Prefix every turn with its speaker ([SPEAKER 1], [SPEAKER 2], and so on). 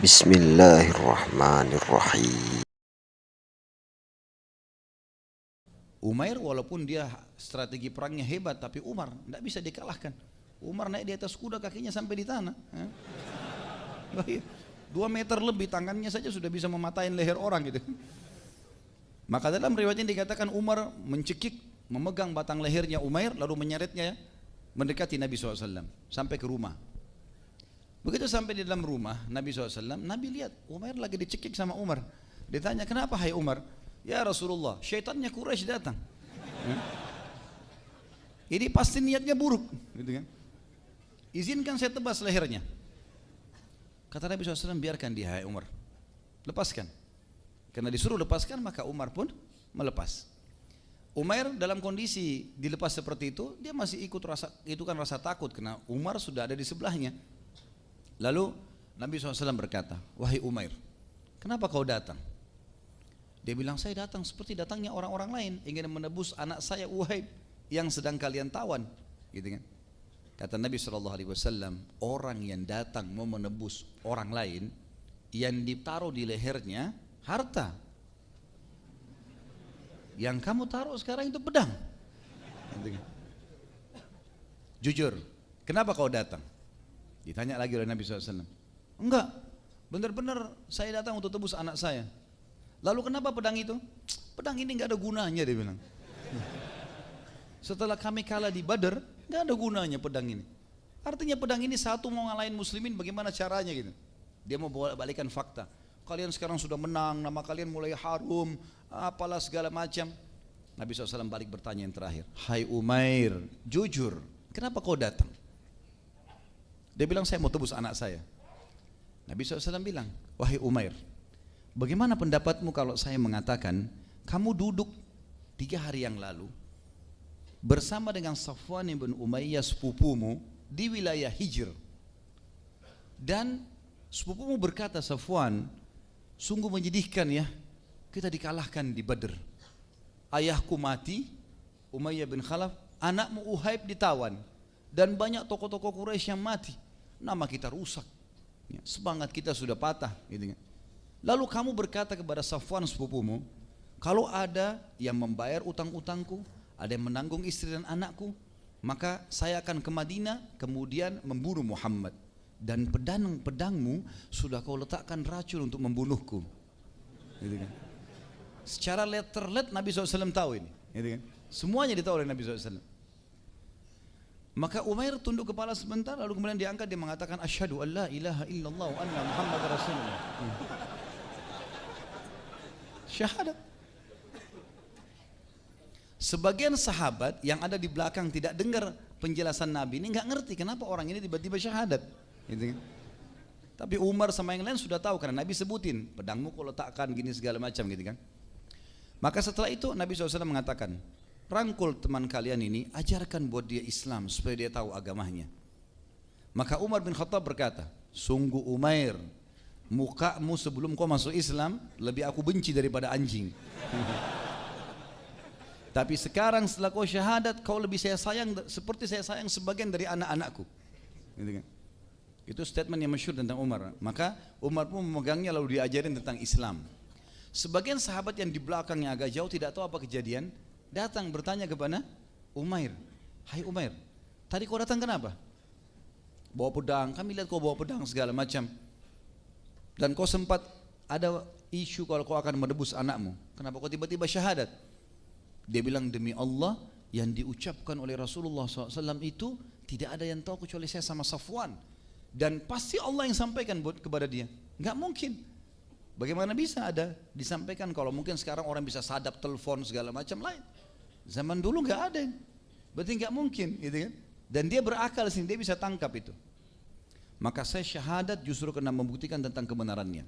[SPEAKER 1] Bismillahirrahmanirrahim.
[SPEAKER 2] Umair walaupun dia strategi perangnya hebat, tapi Umar tidak bisa dikalahkan. Umar naik di atas kuda, kakinya sampai di tanah. 2 meter lebih, tangannya saja sudah bisa mematahin leher orang gitu. Maka dalam riwayatnya dikatakan Umar mencekik, memegang batang lehernya Umair, lalu menyeretnya mendekati Nabi SAW sampai ke rumah. Begitu sampai di dalam rumah Nabi SAW, Nabi lihat Umair lagi dicekik sama Umar. Ditanya, kenapa hai Umar? Ya Rasulullah, syaitannya Quraisy datang. Ini pasti niatnya buruk, gitu kan? Izinkan saya tebas lehernya. Kata Nabi SAW, biarkan dia hai Umar, lepaskan. Karena disuruh lepaskan, maka Umar pun melepas. Umair dalam kondisi dilepas seperti itu, dia masih itu kan rasa takut karena Umar sudah ada di sebelahnya. Lalu Nabi SAW berkata, wahai Umair, kenapa kau datang? Dia bilang, saya datang seperti datangnya orang-orang lain, ingin menebus anak saya Uhaib yang sedang kalian tawan, gitu kan? Kata Nabi SAW, orang yang datang mau menebus orang lain, yang ditaruh di lehernya harta. Yang kamu taruh sekarang itu pedang. Gitu kan? Jujur, kenapa kau datang? Ditanya lagi oleh Nabi SAW. Enggak, benar-benar saya datang untuk tebus anak saya. Lalu kenapa pedang itu? Pedang ini nggak ada gunanya, dia bilang. Setelah kami kalah di Badar, nggak ada gunanya pedang ini. Artinya pedang ini satu mau ngalahin muslimin, bagaimana caranya gitu. Dia mau balikan fakta. Kalian sekarang sudah menang, nama kalian mulai harum, apalah segala macam. Nabi SAW balik bertanya yang terakhir. Hai Umair, jujur, kenapa kau datang? Dia bilang, saya mau tebus anak saya. Nabi SAW bilang, wahai Umair, bagaimana pendapatmu kalau saya mengatakan kamu duduk 3 hari yang lalu bersama dengan Safwan ibn Umayyah sepupumu di wilayah Hijr, dan sepupumu berkata, Safwan, sungguh menyedihkan ya, kita dikalahkan di Badr. Ayahku mati, Umayyah bin Khalaf, anakmu Uhaib ditawan, dan banyak tokoh-tokoh Quraisy yang mati. Nama kita rusak, semangat kita sudah patah, gitu kan. Lalu kamu berkata kepada Safwan sepupumu, kalau ada yang membayar utang-utangku, ada yang menanggung istri dan anakku, maka saya akan ke Madinah kemudian membunuh Muhammad, dan pedangmu sudah kau letakkan racun untuk membunuhku, gitu kan. Secara letterlet Nabi SAW tahu ini, gitu kan. Semuanya ditahu oleh Nabi SAW. Maka Umair tunduk kepala sebentar, lalu kemudian diangkat, dia mengatakan asyhadu an la ilaha illallah wa anna Muhammad Rasulullah. Syahadat. Sebagian sahabat yang ada di belakang tidak dengar penjelasan Nabi ini, nggak ngerti kenapa orang ini tiba-tiba syahadat, gitu kan? Tapi Umar sama yang lain sudah tahu karena Nabi sebutin, pedangmu kau letakkan gini segala macam, gitu kan? Maka setelah itu Nabi SAW mengatakan, rangkul teman kalian ini, ajarkan buat dia Islam supaya dia tahu agamanya. Maka Umar bin Khattab berkata, sungguh Umair, mukamu sebelum kau masuk Islam lebih aku benci daripada anjing. Tapi sekarang setelah kau syahadat, kau lebih saya sayang seperti saya sayang sebagian dari anak-anakku, gitu kan? Itu statement yang masyhur tentang Umar. Maka Umar pun memegangnya lalu diajarin tentang Islam. Sebagian sahabat yang di belakang yang agak jauh tidak tahu apa kejadian, datang bertanya kepada Umair, hai Umair, tadi kau datang kenapa? Bawa pedang, kami lihat kau bawa pedang segala macam, dan kau sempat ada isu kalau kau akan menebus anakmu, kenapa kau tiba-tiba syahadat? Dia bilang, demi Allah, yang diucapkan oleh Rasulullah SAW itu tidak ada yang tahu kecuali saya sama Safwan, dan pasti Allah yang sampaikan kepada dia. Nggak mungkin. Bagaimana bisa ada disampaikan kalau mungkin sekarang orang bisa sadap telepon segala macam lain. Zaman dulu nggak ada, berarti nggak mungkin, gitu kan? Dan dia berakal sini, dia bisa tangkap itu. Maka saya syahadat justru karena membuktikan tentang kebenarannya.